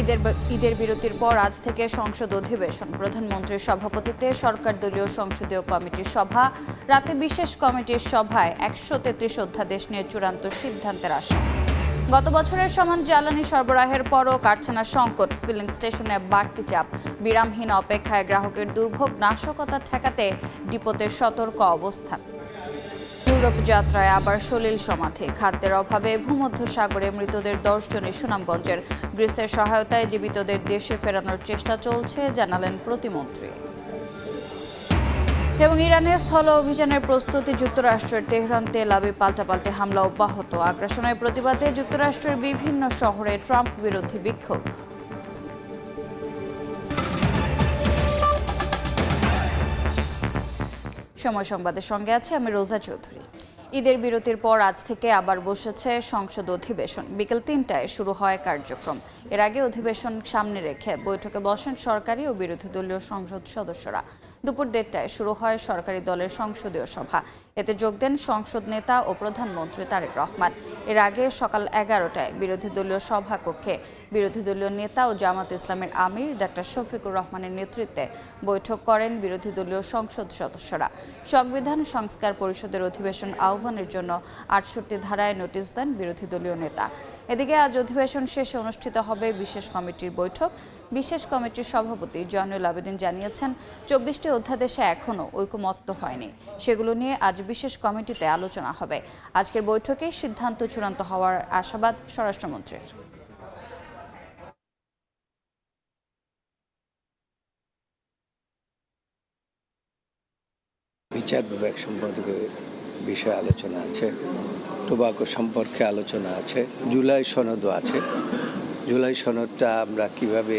ঈদের বিরতির পর আজ থেকে সংসদ অধিবেশন। প্রধানমন্ত্রীর সভাপতিত্বে সরকার দলীয় সংসদীয় কমিটির সভা। রাতে বিশেষ কমিটির সভায় ১৩৩ অধ্যাদেশ নিয়ে চূড়ান্ত সিদ্ধান্তের আশা। গত বছরের সমান জ্বালানি সরবরাহের পরও কারখানার সংকট, ফিলিং স্টেশনে বাড়তি চাপ, বিরামহীন অপেক্ষায় গ্রাহকের দুর্ভোগ নাশকতা ঠেকাতে ডিপোতে সতর্ক অবস্থান। ইউরোপ যাত্রায় আবার সলিল সমাধি, খাদ্যের অভাবে ভূমধ্যসাগরে মৃতদের ১০ জনের সুনামগঞ্জের। গ্রিসের সহায়তায় জীবিতদের দেশে ফেরানোর চেষ্টা চলছে, জানালেন প্রতিমন্ত্রী। এবং ইরানের স্থল অভিযানের প্রস্তুতি। যুক্তরাষ্ট্রের তেহরান তেল আবিব পাল্টাপাল্টি হামলা অব্যাহত। আগ্রাসনের প্রতিবাদে যুক্তরাষ্ট্রের বিভিন্ন শহরে ট্রাম্প বিরোধী বিক্ষোভ। সময় সংবাদের সঙ্গে আছে আমি রোজা চৌধুরী। ঈদের বিরতির পর আজ থেকে আবার বসেছে সংসদ অধিবেশন। বিকেল ৩টায় শুরু হয় কার্যক্রম। এর আগে অধিবেশন সামনে রেখে বৈঠকে বসেন সরকারি ও বিরোধী দলীয় সংসদ সদস্যরা। দুপুর ১:৩০টায় শুরু হয় সরকারি দলের সংসদীয় সভা। এতে যোগ দেন সংসদ নেতা ও প্রধানমন্ত্রী তারেক রহমান। এর আগে সকাল ১১টায় বিরোধী দলীয় সভাকক্ষে বিরোধী দলীয় নেতা ও জামাত ইসলামের আমির ডাক্তার শফিকুর রহমানের নেতৃত্বে বৈঠক করেন বিরোধী দলীয় সংসদ সদস্যরা। সংবিধান সংস্কার পরিষদের অধিবেশন আহ্বানের জন্য ৬৮ ধারায় নোটিশ দেন বিরোধী দলীয় নেতা। এদিকে আজ অধিবেশন শেষে অনুষ্ঠিত হবে বিশেষ কমিটির বৈঠক। বিশেষ কমিটির সভাপতি জয়নুল আবেদিন জানিয়েছেন, ২৪টি অধ্যাদেশে এখনও ঐকমত্য হয়নি। সেগুলো নিয়ে আজ বিশেষ কমিটিতে আলোচনা হবে। আজকের বৈঠকে সিদ্ধান্ত চূড়ান্ত হওয়ার আশাবাদ স্বরাষ্ট্রমন্ত্রীর। বিচার বিভাগ সম্পর্কে বিষয়ে আলোচনা আছে, টোবাকো সম্পর্কে আলোচনা আছে, জুলাই সনদও আছে। জুলাই সনদটা আমরা কিভাবে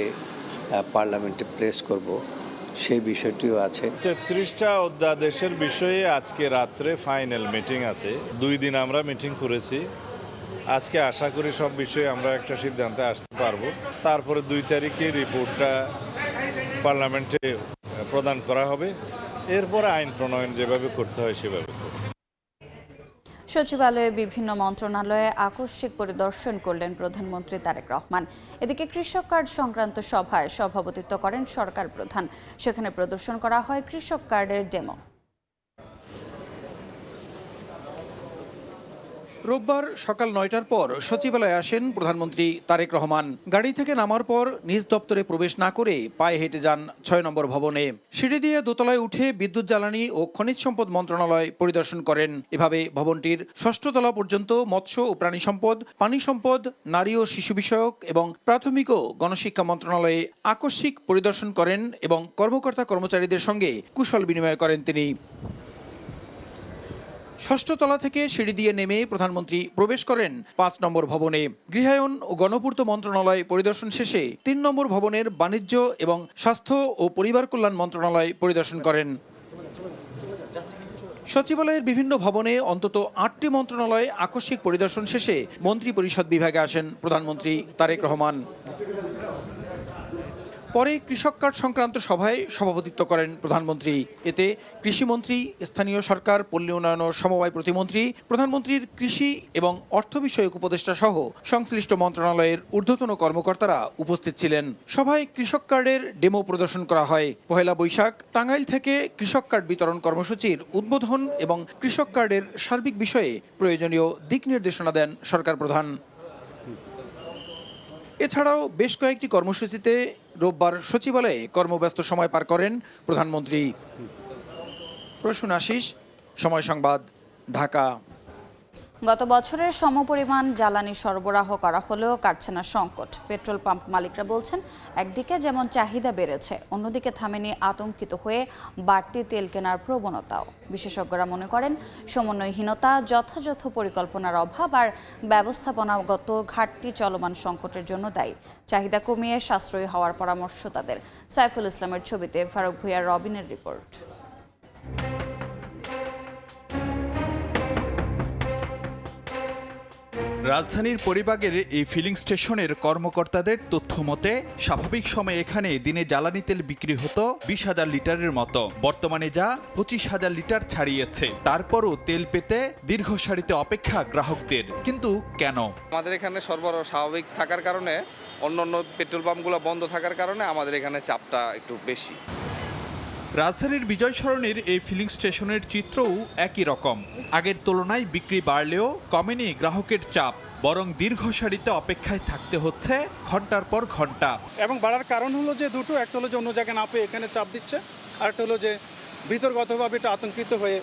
পার্লামেন্টে প্লেস করব সেই বিষয়টিও আছে। ৩৩টা অধ্যাদেশের বিষয়ে আজকে রাত্রে ফাইনাল মিটিং আছে। ২ দিন আমরা মিটিং করেছি। আজকে আশা করি সব বিষয়ে আমরা একটা সিদ্ধান্তে আসতে পারবো। তারপরে ২ তারিখে রিপোর্টটা পার্লামেন্টে প্রদান করা হবে। এরপরে আইন প্রণয়ন যেভাবে করতে হয় সেভাবে। সচিবালয়ে বিভিন্ন মন্ত্রণালয়ে আকস্মিক পরিদর্শন করলেন প্রধানমন্ত্রী তারেক রহমান। এদিকে কৃষক কার্ড সংক্রান্ত সভায় সভাপতিত্ব করেন সরকার প্রধান। সেখানে প্রদর্শন করা হয় কৃষক কার্ডের ডেমো। রোববার সকাল ৯টার পর সচিবালয়ে আসেন প্রধানমন্ত্রী তারেক রহমান। গাড়ি থেকে নামার পর নিজ দপ্তরে প্রবেশ না করে পায়ে হেঁটে যান ৬ নম্বর ভবনে। সিঁড়ি দিয়ে দোতলায় উঠে বিদ্যুৎ জ্বালানি ও খনিজ সম্পদ মন্ত্রণালয় পরিদর্শন করেন। এভাবে ভবনটির ৬ষ্ঠ তলা পর্যন্ত মৎস্য ও প্রাণী সম্পদ, পানি সম্পদ, নারী ও শিশু বিষয়ক এবং প্রাথমিক ও গণশিক্ষা মন্ত্রণালয়ে আকস্মিক পরিদর্শন করেন এবং কর্মকর্তা কর্মচারীদের সঙ্গে কুশল বিনিময় করেন তিনি। ৬ষ্ঠ তলা থেকে সিঁড়ি দিয়ে নেমে প্রধানমন্ত্রী প্রবেশ করেন ৫ নম্বর ভবনে। গৃহায়ন ও গণপূর্ত মন্ত্রণালয় পরিদর্শন শেষে ৩ নম্বর ভবনের বাণিজ্য এবং স্বাস্থ্য ও পরিবার কল্যাণ মন্ত্রণালয় পরিদর্শন করেন। সচিবালয়ের বিভিন্ন ভবনে অন্তত ৮টি মন্ত্রণালয় আকস্মিক পরিদর্শন শেষে মন্ত্রী পরিষদ বিভাগে আসেন প্রধানমন্ত্রী তারেক রহমান। পরে কৃষক কার্ড সংক্রান্ত সভায় সভাপতিত্ব করেন প্রধানমন্ত্রী। এতে কৃষিমন্ত্রী, স্থানীয় সরকার, পল্লী উন্নয়ন ও সমবায় প্রতিমন্ত্রী, প্রধানমন্ত্রীর কৃষি এবং অর্থ বিষয়ক উপদেষ্টা সহ সংশ্লিষ্ট মন্ত্রণালয়ের ঊর্ধ্বতন কর্মকর্তারা উপস্থিত ছিলেন। সভায় কৃষক কার্ডের ডেমো প্রদর্শন করা হয়। পহেলা বৈশাখ টাঙ্গাইল থেকে কৃষক কার্ড বিতরণ কর্মসূচির উদ্বোধন এবং কৃষক কার্ডের সার্বিক বিষয়ে প্রয়োজনীয় দিক নির্দেশনা দেন সরকার প্রধান। এছাড়াও বেশ কয়েকটি কর্মসূচিতে রোববার সচিবালয়ে কর্মব্যস্ত সময় পার করেন প্রধানমন্ত্রী। প্রসূন আশিস, সময় সংবাদ, ঢাকা। গত বছরের সমপরিমাণ জ্বালানি সরবরাহ করা হলেও কাটছে না সংকট। পেট্রোল পাম্প মালিকরা বলছেন, একদিকে যেমন চাহিদা বেড়েছে, অন্যদিকে থামেনি আতঙ্কিত হয়ে বাড়তি তেল কেনার প্রবণতাও। বিশেষজ্ঞরা মনে করেন, সমন্বয়হীনতা, যথাযথ পরিকল্পনার অভাব আর ব্যবস্থাপনাগত ঘাটতি চলমান সংকটের জন্য দায়ী। চাহিদা কমিয়ে সাশ্রয়ী হওয়ার পরামর্শ তাদের। সাইফুল ইসলামের ছবিতে ফারুক ভূঁইয়া রবিনের রিপোর্ট। রাজধানীর পরিবাগের এই ফিলিং স্টেশনের কর্মকর্তাদের তথ্য মতে স্বাভাবিক সময়ে এখানে দিনে জ্বালানি তেল বিক্রি হতো ২০,০০০ লিটারের মতো। বর্তমানে যা ২৫,০০০ লিটার ছাড়িয়েছে। তারপরও তেল পেতে দীর্ঘ সারিতে অপেক্ষা গ্রাহকদের। কিন্তু কেন? আমাদের এখানে সরবরাহ স্বাভাবিক থাকার কারণে অন্য পেট্রোল পাম্পগুলো বন্ধ থাকার কারণে আমাদের এখানে চাপটা একটু বেশি। রাজধানীর বিজয় সরণির এই ফিলিং স্টেশনের চিত্রও একই রকম। আগের তুলনায় বিক্রি বাড়লেও কমেনি গ্রাহকের চাপ, বরং দীর্ঘ সারিতে অপেক্ষায় থাকতে হচ্ছে ঘন্টার পর ঘন্টা। এবং বাড়ার কারণ হলো যে দুটো, একটা হলো যে অন্য জায়গায় না পেয়ে এখানে চাপ দিচ্ছে, আর একটা হলো যে ভিতরগতভাবে এটা আতঙ্কিত হয়ে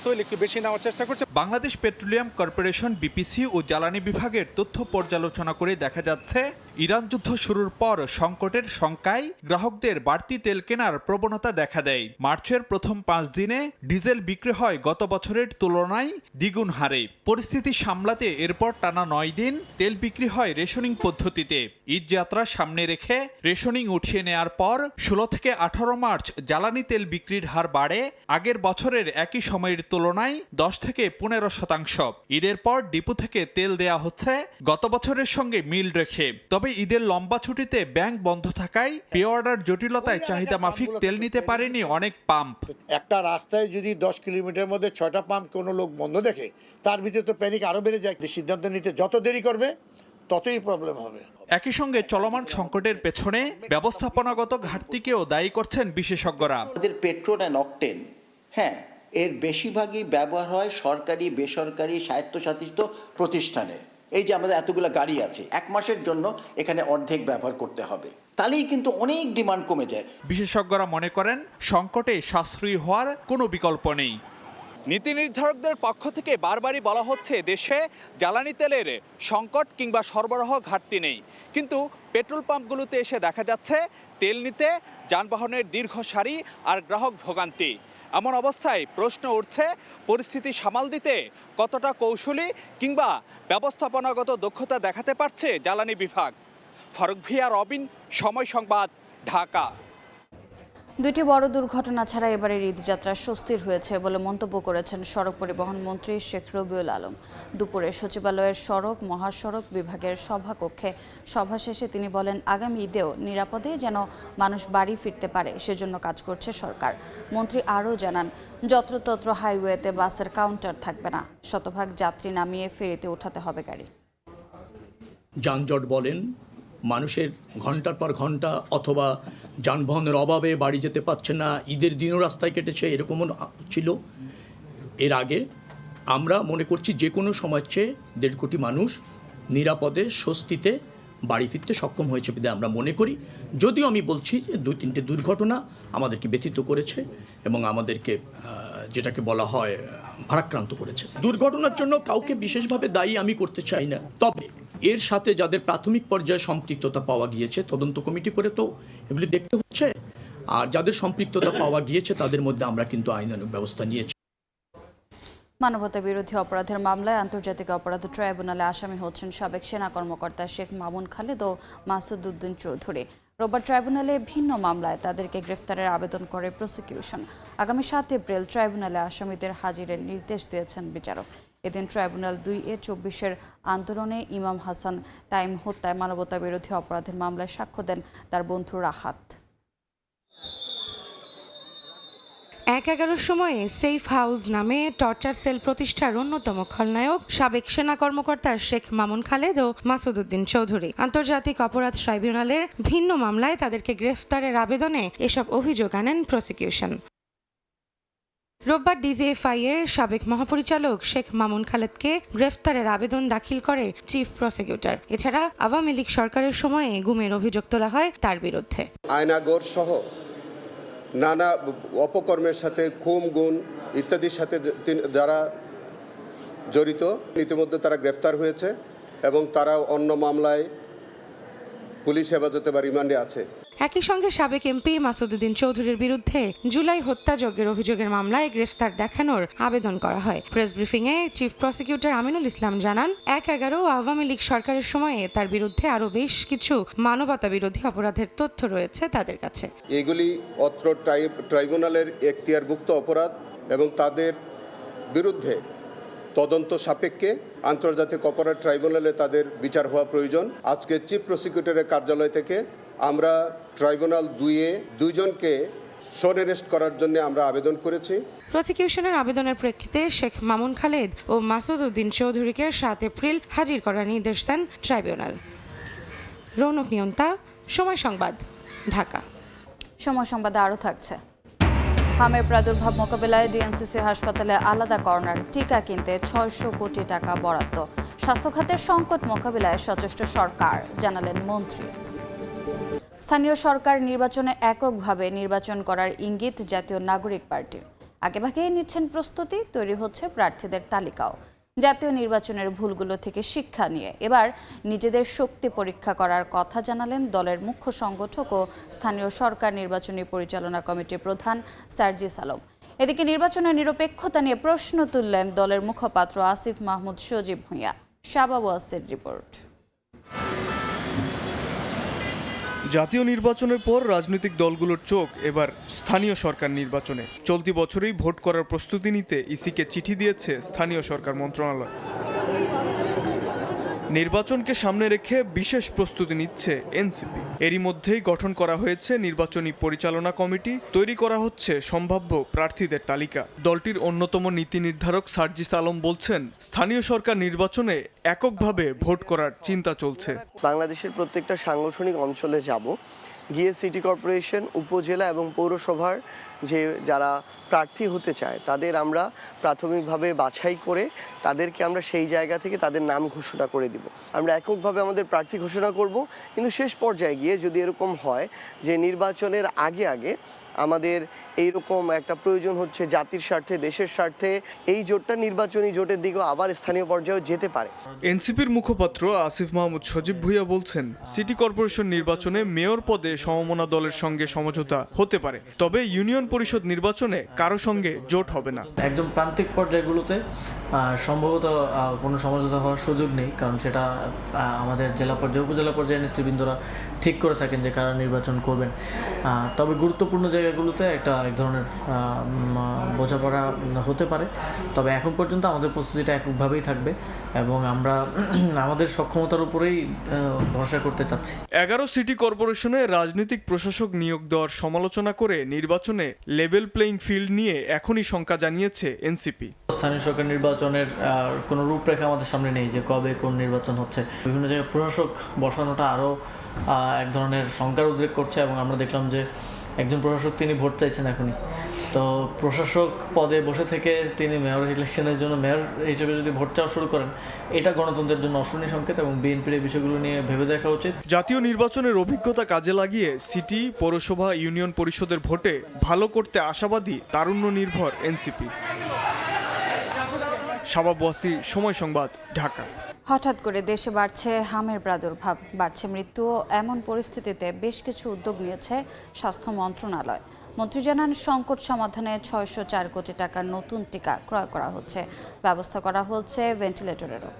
তৈল একটু বেশি নেওয়ার চেষ্টা করছে। বাংলাদেশ পেট্রোলিয়াম কর্পোরেশন বিপিসি ও জ্বালানি বিভাগের তথ্য পর্যালোচনা করে দেখা যাচ্ছে ইরান যুদ্ধ শুরুর পর সংকটের শঙ্কায় গ্রাহকদের বাড়তি তেল কেনার প্রবণতা দেখা দেয়। মার্চের প্রথম 5 দিনে ডিজেল বিক্রি হয় গত বছরের তুলনায় দ্বিগুণ হারে। পরিস্থিতি সামলাতে এরপর টানা 9 দিন তেল বিক্রি হয় রেশনিং পদ্ধতিতে। ঈদ যাত্রা সামনে রেখে রেশনিং উঠিয়ে নেয়ার পর 16 থেকে 18 মার্চ জ্বালানি তেল বিক্রির হার বাড়ে আগের বছরের একই সময়ের তুলনায় 10 থেকে 15%। ঈদের পর ডিপো থেকে তেল দেয়া হচ্ছে গত বছরের সঙ্গে মিল রেখে। তবে ঈদের লম্বা ছুটিতে ব্যাংক বন্ধ থাকায় প্রি অর্ডার জটিলতায় চাহিদা মাফিক তেল নিতে পারেনি অনেক পাম্প। একটা রাস্তায় যদি 10 কিলোমিটার মধ্যে 6টা পাম্প কোনো লোক বন্ধ দেখে, তার ভিতরে তো প্যানিক আরো বেড়ে যায়। সিদ্ধান্ত নিতে যত দেরি করবে ততই প্রবলেম হবে। একই সঙ্গে চলমান সংকটের পেছনে ব্যবস্থাপনাগত ঘাটতিকেও দায়ী করছেন বিশেষজ্ঞরা। আমাদের পেট্রোল অ্যান্ড অকটেন, হ্যাঁ, এর বেশিরভাগই ব্যবহার হয় সরকারি, বেসরকারি, স্বায়ত্তশাসিত প্রতিষ্ঠানে। এই যে আমাদের এতগুলো গাড়ি আছে, 1 মাসের জন্য এখানে অর্ধেক ব্যবহার করতে হবে, তাহলেই কিন্তু অনেক ডিমান্ড কমে যায়। বিশেষজ্ঞরা মনে করেন সংকটে সাশ্রয়ী হওয়ার কোনো বিকল্প নেই। নীতি নির্ধারকদের পক্ষ থেকে বারবারই বলা হচ্ছে দেশে জ্বালানি তেলের সংকট কিংবা সরবরাহ ঘাটতি নেই, কিন্তু পেট্রোল পাম্পগুলোতে এসে দেখা যাচ্ছে তেল নিতে যানবাহনের দীর্ঘ সারি আর গ্রাহক ভোগান্তি। এমন অবস্থায় প্রশ্ন উঠছে পরিস্থিতি সামাল দিতে কতটা কৌশলী কিংবা ব্যবস্থাপনাগত দক্ষতা দেখাতে পারছে জ্বালানি বিভাগ। ফারুক ভিয়া, রবিন, সময় সংবাদ, ঢাকা। দুইটি বড় দুর্ঘটনা ছাড়া এবারের ঈদযাত্রা স্বস্তির হয়েছে বলে মন্তব্য করেছেন সড়ক পরিবহন মন্ত্রী শেখ রবিউল আলম। দুপুরে সচিবালয়ের সড়ক মহাসড়ক বিভাগের সভাকক্ষে সভা শেষে তিনি বলেন, আগামী ঈদেও নিরাপদে যেন মানুষ বাড়ি ফিরতে পারে সেজন্য কাজ করছে সরকার। মন্ত্রী আরও জানান, যত্রতত্র হাইওয়েতে বাসের কাউন্টার থাকবে না, শতভাগ যাত্রী নামিয়ে ফেরিতে উঠাতে হবে গাড়ি। যানজট বলেন, মানুষের ঘন্টার পর ঘন্টা অথবা যানবাহনের অভাবে বাড়ি যেতে পারছে না, ঈদের দিনও রাস্তায় কেটেছে, এরকমও ছিল। এর আগে আমরা মনে করছি যে কোনো সময়ের চেয়ে 1.5 কোটি মানুষ নিরাপদে স্বস্তিতে বাড়ি ফিরতে সক্ষম হয়েছে বলে আমরা মনে করি। যদিও আমি বলছি যে 2-3টে দুর্ঘটনা আমাদেরকে ব্যথিত করেছে এবং আমাদেরকে যেটাকে বলা হয় ভারাক্রান্ত করেছে। দুর্ঘটনার জন্য কাউকে বিশেষভাবে দায়ী আমি করতে চাই না, তবে এর সাথে যাদের প্রাথমিক পর্যায়ে সম্পৃক্ততা পাওয়া গিয়েছে তদন্ত কমিটি করে তো এগুলি দেখতে হচ্ছে, আর যাদের সম্পৃক্ততা পাওয়া গিয়েছে তাদের মধ্যে আমরা কিন্তু আইনানুগ ব্যবস্থা নিয়েছি। মানবতা বিরোধী অপরাধের মামলায় আন্তর্জাতিক অপরাধ ট্রাইব্যুনালে আসামি হচ্ছেন সাবেক সেনা কর্মকর্তা শেখ মামুন খালেদ ও মাসুদ উদ্দিন চৌধুরী। রোববার ট্রাইব্যুনালে ভিন্ন মামলায় তাদেরকে গ্রেফতারের আবেদন করে প্রসিকিউশন। আগামী 7 এপ্রিল ট্রাইব্যুনালে আসামিদের হাজিরের নির্দেশ দিয়েছেন বিচারক। এদিন ট্রাইব্যুনাল 2A24-এর আন্দোলনে ইমাম হাসান তাইম হত্যায় মানবতা বিরোধী অপরাধের মামলায় সাক্ষ্য দেন তার বন্ধু রাহাত। 1-11 সময়ে সেফ হাউস নামে টর্চার সেল প্রতিষ্ঠার অন্যতম খলনায়ক সাবেক সেনা কর্মকর্তা শেখ মামুন খালেদ ও মাসুদ উদ্দিন চৌধুরী। আন্তর্জাতিক অপরাধ ট্রাইব্যুনালের ভিন্ন মামলায় তাদেরকে গ্রেফতারের আবেদনে এসব অভিযোগ আনেন প্রসিকিউশন। রোববার ডিজিএফআই এর সাবেক মহাপরিচালক শেখ মামুন খালেদকে গ্রেফতারের আবেদন দাখিল করে চিফ প্রসিকিউটর। এছাড়া আওয়ামী লীগ সরকারের সময়ে গুমের অভিযোগ তোলা হয় তার বিরুদ্ধে। আয়নাগর সহ নানা অপকর্মের সাথে খুন গুণ ইত্যাদির সাথে যারা জড়িত ইতিমধ্যে তারা গ্রেফতার হয়েছে এবং তারা অন্য মামলায় পুলিশ হেফাজতে বা রিমান্ডে আছে। একই সঙ্গে সাবেক এমপি মাসুদ উদ্দিন চৌধুরীর বিরুদ্ধে জুলাই হত্যাযজ্ঞের অভিযোগের মামলায় গ্রেফতার দেখানোর আবেদন করা হয়। প্রেস ব্রিফিংয়ে চিফ প্রসিকিউটর আমিনুল ইসলাম জানান, 1-11 আওয়ামী লীগ সরকারের সময়ে তার বিরুদ্ধে আরও বেশ কিছু মানবতা বিরোধী অপরাধের তথ্য রয়েছে তাদের কাছে। এগুলি অত্র ট্রাইব্যুনালের এখতিয়ারভুক্ত অপরাধ এবং তাদের বিরুদ্ধে তদন্ত সাপেক্ষে আন্তর্জাতিক অপরাধ ট্রাইব্যুনালে তাদের বিচার হওয়া প্রয়োজন। আজকে চিফ প্রসিকিউটরের কার্যালয় থেকে আমরা ট্রাইব্যুনাল 2-এ 2 জনকে শোন অ্যারেস্ট করার জন্য আমরা আবেদন করেছি। প্রসিকিউশনের আবেদনের প্রেক্ষিতে শেখ মামুন খালেদ ও মাসুদ উদ্দিন চৌধুরীকে 7 এপ্রিল হাজির করার নির্দেশ দেন ট্রাইব্যুনাল। রৌনক নিয়ন্তা, সময় সংবাদ, ঢাকা। সময় সংবাদে আরও থাকছে। হামের প্রাদুর্ভাব মোকাবিলায় ডিএনসিসি হাসপাতালে আলাদা করোনার টিকা কিনতে 600 কোটি টাকা বরাদ্দ। স্বাস্থ্য খাতের সংকট মোকাবিলায় সচেষ্ট সরকার, জানালেন মন্ত্রী। স্থানীয় সরকার নির্বাচনে এককভাবে নির্বাচন করার ইঙ্গিত জাতীয় নাগরিক পার্টির। আগেভাগেই নিচ্ছেন প্রস্তুতি, তৈরি হচ্ছে প্রার্থীদের তালিকাও। জাতীয় নির্বাচনের ভুলগুলো থেকে শিক্ষা নিয়ে এবার নিজেদের শক্তি পরীক্ষা করার কথা জানালেন দলের মুখ্য সংগঠক ও স্থানীয় সরকার নির্বাচনী পরিচালনা কমিটির প্রধান সার্জিস আলম। এদিকে নির্বাচনের নিরপেক্ষতা নিয়ে প্রশ্ন তুললেন দলের মুখপাত্র আসিফ মাহমুদ সজীব ভূঁইয়া। শাবাব ওয়াসির রিপোর্ট। জাতীয় নির্বাচনের পর রাজনৈতিক দলগুলোর চোখ এবার স্থানীয় সরকার নির্বাচনে। চলতি বছরেই ভোট করার প্রস্তুতি নিতে ইসিকে চিঠি দিয়েছে স্থানীয় সরকার মন্ত্রণালয়। নির্বাচনকে সামনে রেখে বিশেষ প্রস্তুতি নিচ্ছে এনসিপি। এরই মধ্যেই গঠন করা হয়েছে নির্বাচনী পরিচালনা কমিটি, তৈরি করা হচ্ছে সম্ভাব্য প্রার্থীদের তালিকা। দলটির অন্যতম নীতি নির্ধারক সার্জিস আলম বলছেন, স্থানীয় সরকার নির্বাচনে এককভাবে ভোট করার চিন্তা চলছে। বাংলাদেশের প্রত্যেকটা সাংগঠনিক অঞ্চলে যাব, গিয়ে সিটি কর্পোরেশন, উপজেলা এবং পৌরসভার যারা প্রার্থী হতে চায় তাদের আমরা প্রাথমিকভাবে বাছাই করে তাদেরকে আমরা সেই জায়গা থেকে তাদের নাম ঘোষণা করে দিব। আমরা এককভাবে আমাদের প্রার্থী ঘোষণা করব, কিন্তু শেষ পর্যায়ে গিয়ে যদি এরকম হয় যে নির্বাচনের আগে আগে আমাদের এইরকম একটা প্রয়োজন হচ্ছে জাতির স্বার্থে, দেশের স্বার্থে, এই জোটটা নির্বাচনী জোটের দিকেও আবার স্থানীয় পর্যায়েও যেতে পারে। এনসিপির মুখপাত্র আসিফ মাহমুদ সজীব ভূঁইয়া বলছেন, সিটি কর্পোরেশন নির্বাচনে মেয়র পদে সমমনা দলের সঙ্গে সমঝোতা হতে পারে, তবে ইউনিয়ন পরিষদ নির্বাচনে কারো সঙ্গে জোট হবে না। একদম প্রান্তিক পর্যায়গুলোতে সম্ভবত কোনো সমঝোতা হওয়ার সুযোগ নেই, কারণ সেটা আমাদের জেলা পর্যায়ে, উপজেলা পর্যায়ে নেতৃবৃন্দরা ঠিক করে থাকেন যে কারা নির্বাচন করবেন। তবে গুরুত্বপূর্ণ জায়গাগুলোতে এক ধরনের বোঝাপড়া হতে পারে। তবে এখন পর্যন্ত আমাদের প্রস্তুতিটা এককভাবেই থাকবে এবং আমরা আমাদের সক্ষমতার উপরেই ভরসা করতে চাচ্ছি। 11 সিটি কর্পোরেশনে রাজনৈতিক প্রশাসক নিয়োগ দেওয়ার সমালোচনা করে নির্বাচনে লেভেল প্লেইং ফিল্ড নিয়ে এখনই শঙ্কা জানিয়েছে এনসিপি। স্থানীয় সরকার নির্বাচনের কোনো রূপরেখা আমাদের সামনে নেই যে কবে কোন নির্বাচন হচ্ছে। বিভিন্ন জায়গায় প্রশাসক বসানোটা আরও এক ধরনের শঙ্কার উদ্রেক করছে এবং আমরা দেখলাম যে একজন প্রশাসক তিনি ভোট চাইছেন এখনই। তো প্রশাসক পদে বসে থেকে তিনি মেয়র ইলেকশনের জন্য মেয়র হিসেবে যদি ভোট চাওয়া শুরু করেন, এটা গণতন্ত্রের জন্য অশনি সংকেত এবং বিএনপির এই বিষয়গুলো নিয়ে ভেবে দেখা উচিত। জাতীয় নির্বাচনের অভিজ্ঞতা কাজে লাগিয়ে সিটি, পৌরসভা, ইউনিয়ন পরিষদের ভোটে ভালো করতে আশাবাদী তারুণ্য নির্ভর এনসিপি। শাবাব ওয়াসি, সময় সংবাদ, ঢাকা। হঠাৎ করে দেশে বাড়ছে হামের প্রাদুর্ভাব, বাড়ছে মৃত্যু। এমন পরিস্থিতিতে বেশ কিছু উদ্যোগ নিয়েছে স্বাস্থ্য মন্ত্রণালয়। মন্ত্রী জানান, সংকট সমাধানে 604 কোটি টাকার নতুন টিকা ক্রয় করা হচ্ছে, ব্যবস্থা করা হচ্ছে ভেন্টিলেটরেরও।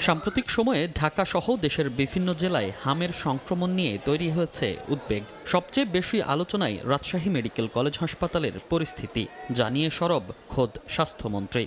সাম্প্রতিক সময়ে ঢাকা সহ দেশের বিভিন্ন জেলায় হামের সংক্রমণ নিয়ে তৈরি হয়েছে উদ্বেগ। সবচেয়ে বেশি আলোচনায় রাজশাহী মেডিকেল কলেজ হাসপাতালের পরিস্থিতি, জানিয়ে সরব খোদ স্বাস্থ্যমন্ত্রী।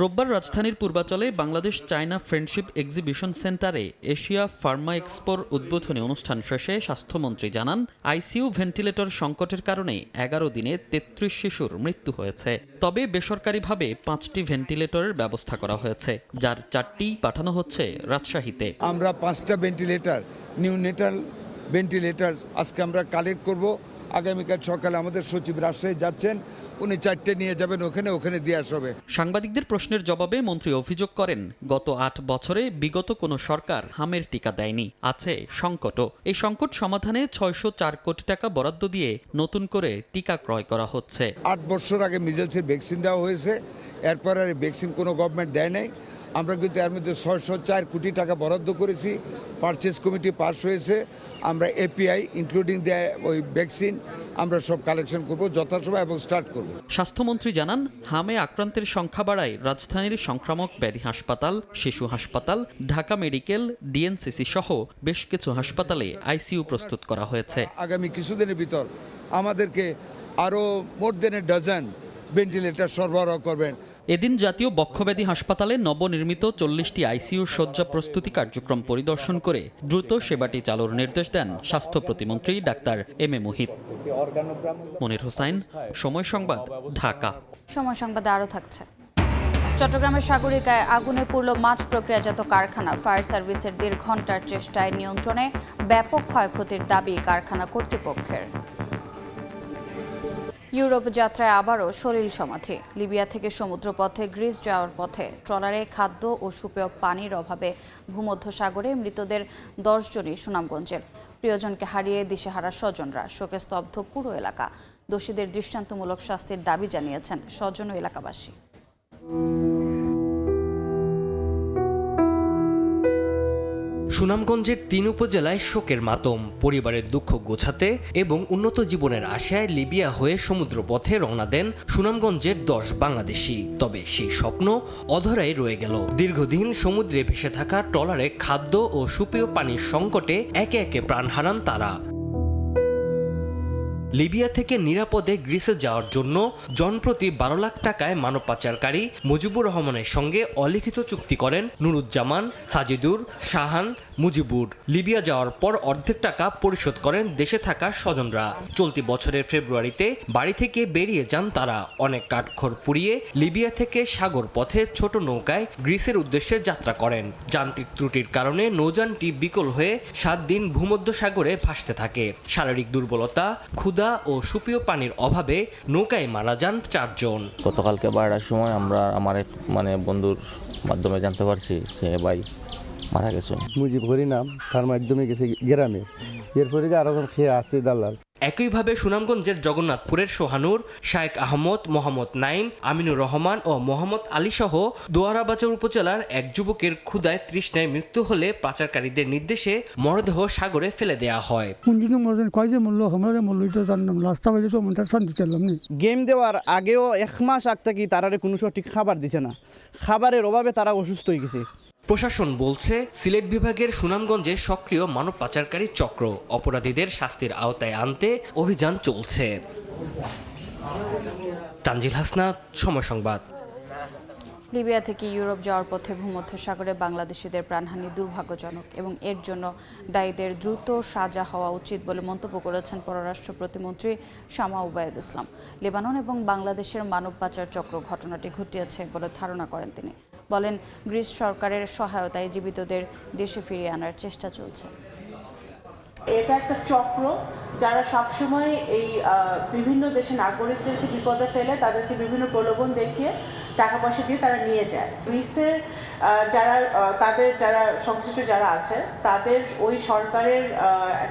রোববার রাজধানীর পূর্বাচলে বাংলাদেশ চায়না ফ্রেন্ডশিপ এক্সিবিশন সেন্টারে এশিয়া ফার্মা এক্সপোর উদ্বোধনী অনুষ্ঠান শেষে স্বাস্থ্যমন্ত্রী জানান, আইসিইউ ভেন্টিলেটর সংকটের কারণে 11 দিনে 33 শিশুর মৃত্যু হয়েছে। তবে বেসরকারিভাবে 5টি ভেন্টিলেটরের ব্যবস্থা করা হয়েছে, যার 4টি পাঠানো হচ্ছে রাজশাহীতে। আমরা 5টা ভেন্টিলেটর, নিউনেটাল ভেন্টিলেটর আজকে আমরা কালেক্ট করব। আগামীকাল সকালে আমাদের সচিব রাজশাহী যাচ্ছেন, উনি 4টে নিয়ে যাবেন, ওখানে দিয়ে আসবে। সাংবাদিকদের প্রশ্নের জবাবে মন্ত্রী অভিযোগ করেন, গত 8 বছরে বিগত কোনো সরকার হামের টিকা দেয়নি, আছে সংকটও। এই সংকট সমাধানে 604 কোটি টাকা বরাদ্দ দিয়ে নতুন করে টিকা ক্রয় করা হচ্ছে। 8 বছর আগে মিজেলসের ভ্যাকসিন দেওয়া হয়েছে, এরপর আর ভ্যাকসিন কোনো গভর্নমেন্ট দেয় নাই। আমরা কিন্তু এর মধ্যে 604 কোটি টাকা বরাদ্দ করেছি, পারচেজ কমিটি পাস হয়েছে। আমরা এপিআই ইনক্লুডিং ওই ভ্যাকসিন আমরা সব কালেকশন করব যথাসময় এবং স্টার্ট করব। স্বাস্থ্যমন্ত্রী জানান, হামে আক্রান্তের সংখ্যা বাড়ায় রাজধানীর সংক্রামক ব্যাধি হাসপাতাল, শিশু হাসপাতাল, ঢাকা মেডিকেল, ডিএনসিসি সহ বেশ কিছু হাসপাতালে আইসিইউ প্রস্তুত করা হয়েছে। আগামী কিছুদিনের ভিতর আমাদেরকে আরও মোর দেন a dozen ভেন্টিলেটর সরবরাহ করবেন। এদিন জাতীয় বক্ষব্যাধি হাসপাতালে নবনির্মিত 40টি আইসিইউ শয্যা প্রস্তুতি কার্যক্রম পরিদর্শন করে দ্রুত সেবাটি চালুর নির্দেশ দেন স্বাস্থ্য প্রতিমন্ত্রী ডাক্তার এম এ মুহিত। মনির হোসাইন, সময় সংবাদ, ঢাকা। সময় সংবাদে আরও থাকছে। চট্টগ্রামের সাগরিকায় আগুনে পুড়ল মাছ প্রক্রিয়াজাত কারখানা। ফায়ার সার্ভিসের 1.5 ঘণ্টার চেষ্টায় নিয়ন্ত্রণে ব্যাপক ক্ষয়ক্ষতির দাবি কারখানা কর্তৃপক্ষের। ইউরোপ যাত্রায় আবারও সলিল সমাধি। লিবিয়া থেকে সমুদ্রপথে গ্রিস যাওয়ার পথে ট্রলারে খাদ্য ও সুপেয় পানির অভাবে ভূমধ্যসাগরে মৃতদের 10 জনই সুনামগঞ্জের। প্রিয়জনকে হারিয়ে দিশেহারা স্বজনরা, শোকে স্তব্ধ পুরো এলাকা। দোষীদের দৃষ্টান্তমূলক শাস্তির দাবি জানিয়েছেন স্বজন ও এলাকাবাসী। সুনামগঞ্জের 3 উপজেলায় শোকের মাতম। পরিবারের দুঃখ গোছাতে এবং উন্নত জীবনের আশায় লিবিয়া হয়ে সমুদ্রপথে রওনা দেন সুনামগঞ্জের 10 বাংলাদেশি। তবে সেই স্বপ্ন অধরাই রয়ে গেল। দীর্ঘদিন সমুদ্রে ভেসে থাকা ট্রলারে খাদ্য ও সুপেয় পানির সংকটে একে একে প্রাণ হারান তারা। লিবিয়া থেকে নিরাপদে গ্রিসে যাওয়ার জন্য জনপ্রতি 12 লাখ টাকায় মানব পাচারকারী মুজিবুর রহমানের সঙ্গে অলিখিত চুক্তি করেন নুরুজ্জামান, সাজিদুর, শাহান, মুজিবুর। লিবিয়া যাওয়ার পর অর্ধেক টাকা পরিশোধ করেন দেশে থাকা স্বজনরা। চলতি বছরের ফেব্রুয়ারিতে বাড়ি থেকে বেরিয়ে যান তারা। অনেক কাঠখড় পুড়িয়ে লিবিয়া থেকে সাগর পথে ছোট নৌকায় গ্রিসের উদ্দেশ্যে যাত্রা করেন। যান্ত্রিক ত্রুটির কারণে নৌযানটি বিকল হয়ে 7 দিন ভূমধ্যসাগরে ভাসতে থাকে। শারীরিক দুর্বলতা, ক্ষুধা ও সুপেয় পানির অভাবে নৌকায় মারা যান 4 জন। গতকালকে 12টার সময় আমার এক বন্ধুর মাধ্যমে জানতে পারছি সে ভাই মারা গেছে। মুজিব করি নাম, তার মাধ্যমে গেছে গ্রামে, এরপরে আরো খেয়ে আসছে দালাল। একইভাবে সুনামগঞ্জের জগন্নাথপুরের সোহানুর, শায়েক আহমদ, মোহাম্মদ নাইম, আমিনুর রহমান ও মোহাম্মদ আলী সহ দোয়ারাবাজার উপজেলার এক যুবকের ক্ষুধায় তৃষ্ণায় মৃত্যু হলে পাচারকারীদের নির্দেশে মরদেহ সাগরে ফেলে দেয়া হয়। গেম দেওয়ার আগেও 1 মাস আগ থেকে তারা কোনো সঠিক খাবার দিছে না। খাবারের অভাবে তারা অসুস্থ হয়ে গেছে। প্রশাসন বলছে সিলেট বিভাগের সুনামগঞ্জে সক্রিয় মানব পাচারকারী চক্র। অপরাধীদের শাস্তির আওতায় আনতে অভিযান চলছে। তানজিল হাসনাত, সময় সংবাদ। লিবিয়া থেকে ইউরোপ যাওয়ার পথে ভূমধ্যসাগরে বাংলাদেশিদের প্রাণহানি দুর্ভাগ্যজনক এবং এর জন্য দায়ীদের দ্রুত সাজা হওয়া উচিত বলে মন্তব্য করেছেন পররাষ্ট্র প্রতিমন্ত্রী শামা ওবায়দ ইসলাম। লেবানন এবং বাংলাদেশের মানব পাচার চক্র ঘটনাটি ঘটিয়েছে বলে ধারণা করেন তিনি। বলেন, গ্রিস সরকারের সহায়তায় জীবিতদের দেশে ফিরিয়ে আনার চেষ্টা চলছে। এটা একটা চক্র যারা সবসময় এই বিভিন্ন দেশের নাগরিকদেরকে বিপদে ফেলে, তাদেরকে বিভিন্ন প্রলোভন দেখিয়ে টাকা পয়সা দিয়ে তারা নিয়ে যায়। গ্রিসের যারা সংশ্লিষ্ট যারা আছে তাদের ওই সরকারের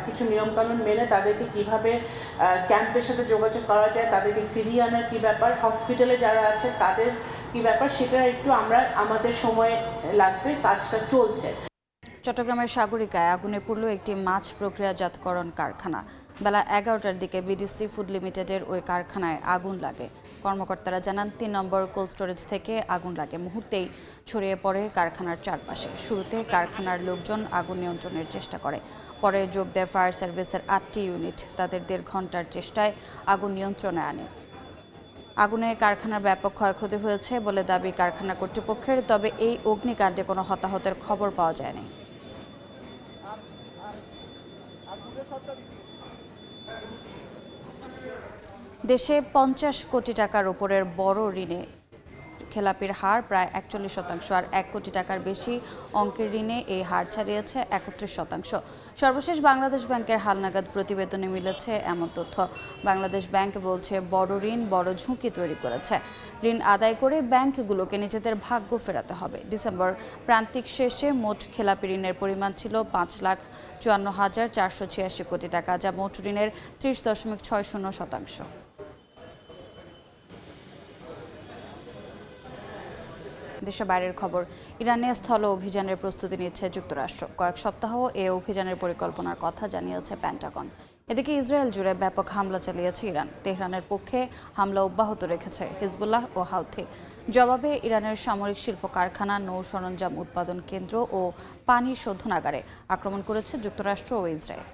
কিছু নিয়মকানুন মেনে তাদেরকে কিভাবে ক্যাম্পের সাথে যোগাযোগ করা যায়, তাদেরকে ফিরিয়ে আনার কি ব্যাপার, হসপিটালে যারা আছে তাদের কি ব্যাপার, সেটা একটু আমাদের সময় লাগবে, কাজটা চলছে। চট্টগ্রামের সাগরিকায় আগুনে পুড়ল একটি মাছ প্রক্রিয়াজাতকরণ কারখানা। বেলা 11টার দিকে বিডিসি ফুড লিমিটেডের ওই কারখানায় আগুন লাগে। কর্মকর্তারা জানান 3 নম্বর কোল্ড স্টোরেজ থেকে আগুন লাগে। মুহূর্তেই ছড়িয়ে পড়ে কারখানার চারপাশে। শুরুতে কারখানার লোকজন আগুন নিয়ন্ত্রণের চেষ্টা করে। পরে যোগ দেয় ফায়ার সার্ভিসের 8টি ইউনিট। তাদের 1.5 ঘণ্টার চেষ্টায় আগুন নিয়ন্ত্রণে আনে। আগুনে কারখানার ব্যাপক ক্ষয়ক্ষতি হয়েছে বলে দাবি কারখানা কর্তৃপক্ষের। তবে এই অগ্নিকাণ্ডে কোনো হতাহতের খবর পাওয়া যায়নি। দেশে 50 কোটি টাকার উপরের বড় ঋণে খেলাপির হার প্রায় 41%, আর 1 কোটি টাকার বেশি অঙ্কের ঋণে এই হার ছাড়িয়েছে 31%। সর্বশেষ বাংলাদেশ ব্যাংকের হালনাগাদ প্রতিবেদনে মিলেছে এমন তথ্য। বাংলাদেশ ব্যাংক বলছে, বড় ঋণ বড় ঝুঁকি তৈরি করেছে। ঋণ আদায় করে ব্যাংকগুলোকে নিজেদের ভাগ্য ফেরাতে হবে। ডিসেম্বর প্রান্তিক শেষে মোট খেলাপি ঋণের পরিমাণ ছিল 5,54,486 কোটি টাকা, যা মোট ঋণের 30.60%। দেশের বাইরের খবর। ইরানে স্থল অভিযানের প্রস্তুতি নিচ্ছে যুক্তরাষ্ট্র। কয়েক সপ্তাহ এ অভিযানের পরিকল্পনার কথা জানিয়েছে পেন্টাগন। এদিকে ইসরায়েল জুড়ে ব্যাপক হামলা চালিয়েছে ইরান। তেহরানের পক্ষে হামলা অব্যাহত রেখেছে হিজবুল্লাহ ও হাউথি। জবাবে ইরানের সামরিক শিল্প কারখানা, নৌ সরঞ্জাম উৎপাদন কেন্দ্র ও পানি শোধনাগারে আক্রমণ করেছে যুক্তরাষ্ট্র ও ইসরায়েল।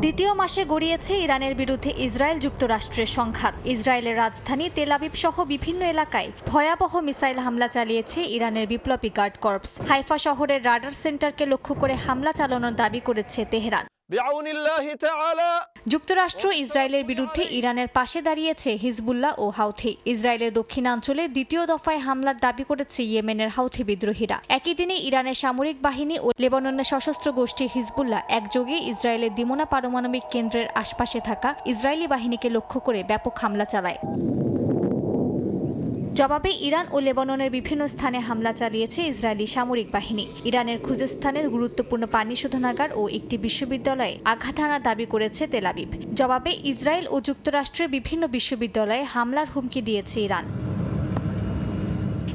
দ্বিতীয় মাসে গড়িয়েছে ইরানের বিরুদ্ধে ইসরায়েল যুক্তরাষ্ট্রের সংঘাত। ইসরায়েলের রাজধানী তেল আবিব সহ বিভিন্ন এলাকায় ভয়াবহ মিসাইল হামলা চালিয়েছে ইরানের বিপ্লবী গার্ড কর্পস। হাইফা শহরের রাডার সেন্টারকে লক্ষ্য করে হামলা চালানোর দাবি করেছে তেহরান। যুক্তরাষ্ট্র ইসরায়েলের বিরুদ্ধে ইরানের পাশে দাঁড়িয়েছে হিজবুল্লাহ ও হাউথি। ইসরায়েলের দক্ষিণাঞ্চলে দ্বিতীয় দফায় হামলার দাবি করেছে ইয়েমেনের হাউথি বিদ্রোহীরা। একই দিনে ইরানের সামরিক বাহিনী ও লেবাননের সশস্ত্র গোষ্ঠী হিজবুল্লাহ একযোগে ইসরায়েলের দিমোনা পারমাণবিক কেন্দ্রের আশপাশে থাকা ইসরায়েলি বাহিনীকে লক্ষ্য করে ব্যাপক হামলা চালায়। জবাবে ইরান ও লেবাননের বিভিন্ন স্থানে হামলা চালিয়েছে ইসরায়েলি সামরিক বাহিনী। ইরানের খুজেস্তানের গুরুত্বপূর্ণ পানি শোধনাগার ও একটি বিশ্ববিদ্যালয়ে আঘাত হানার দাবি করেছে তেল আবিব। জবাবে ইসরায়েল ও যুক্তরাষ্ট্রের বিভিন্ন বিশ্ববিদ্যালয়ে হামলার হুমকি দিয়েছে ইরান।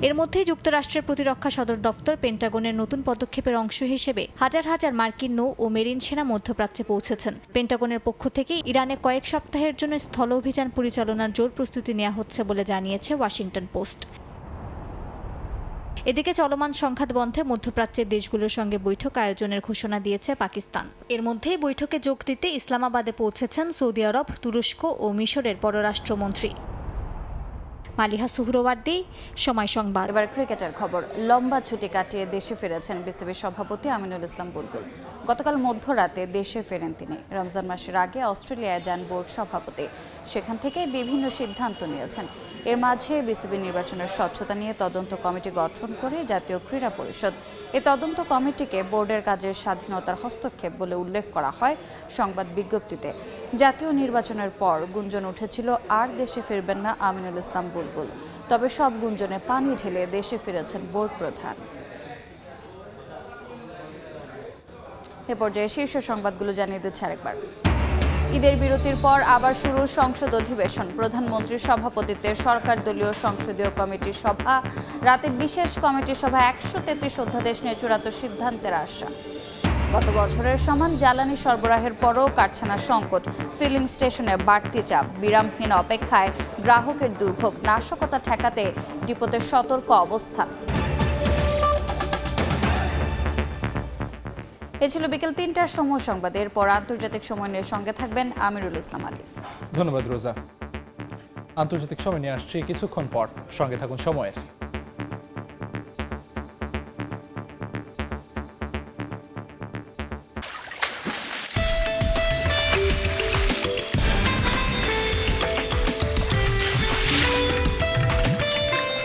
এর মধ্যেই যুক্তরাষ্ট্রের প্রতিরক্ষা সদর দপ্তর পেন্টাগনের নতুন পদক্ষেপের অংশ হিসেবে হাজার হাজার মার্কিন নৌ ও মেরিন সেনা মধ্যপ্রাচ্যে পৌঁছেছেন। পেন্টাগনের পক্ষ থেকে ইরানে কয়েক সপ্তাহের জন্য স্থল অভিযান পরিচালনার জোর প্রস্তুতি নেওয়া হচ্ছে বলে জানিয়েছে ওয়াশিংটন পোস্ট। এদিকে চলমান সংঘাত বন্ধে মধ্যপ্রাচ্যের দেশগুলোর সঙ্গে বৈঠক আয়োজনের ঘোষণা দিয়েছে পাকিস্তান। এর মধ্যেই বৈঠকে যোগ দিতে ইসলামাবাদে পৌঁছেছেন সৌদি আরব, তুরস্ক ও মিশরের পররাষ্ট্রমন্ত্রী। মালিহা সুহরওয়ার্দী, সময় সংবাদ। এবার ক্রিকেটের খবর। লম্বা ছুটি কাটিয়ে দেশে ফিরেছেন বিসিবির সভাপতি আমিনুল ইসলাম বুলবুল। গতকাল মধ্যরাতে দেশে ফেরেন তিনি। রমজান মাসের আগে অস্ট্রেলিয়ায় যান বোর্ড সভাপতি। সেখান থেকে বিভিন্ন সিদ্ধান্ত নিয়েছেন। এর মাঝে বিসিবি নির্বাচনের স্বচ্ছতা নিয়ে তদন্ত কমিটি গঠন করে জাতীয় ক্রীড়া পরিষদ। এই তদন্ত কমিটিকে বোর্ডের কাজের স্বাধীনতার হস্তক্ষেপ বলে উল্লেখ করা হয় সংবাদ বিজ্ঞপ্তিতে। জাতীয় নির্বাচনের পর গুঞ্জন উঠেছিল আর দেশে ফিরবেন না আমিনুল ইসলাম বুলবুল। তবে সব গুঞ্জনে পানি ঢেলে দেশে ফিরেছেন বোর্ড প্রধান। এ পর্যায়ে শীর্ষ সংবাদগুলো জানিয়ে দিচ্ছে আরেকবার। ঈদের বিরতির পর আবার শুরু সংসদ অধিবেশন। প্রধানমন্ত্রীর সভাপতিত্বে সরকার দলীয় সংসদীয় কমিটির সভা। রাতে বিশেষ কমিটির সভা 133 অধ্যাদেশ নিয়ে চূড়ান্ত সিদ্ধান্তের আশা। গত বছরের সমান জ্বালানি সরবরাহের পরও কারখানার সংকট। ফিলিং স্টেশনে বাড়তি চাপ, বিরামহীন অপেক্ষায় গ্রাহকের দুর্ভোগ। নাশকতা ঠেকাতে ডিপোতে সতর্ক অবস্থান। এ ছিল বিকেল 3টার সময় সংবাদ। এরপর আন্তর্জাতিক সময় নিয়ে সঙ্গে থাকবেন আমিরুল ইসলাম আলী। ধন্যবাদ রোজা। আন্তর্জাতিক সময় নিয়ে আসছি কিছুক্ষণ পর, সঙ্গে থাকুন সময়ের।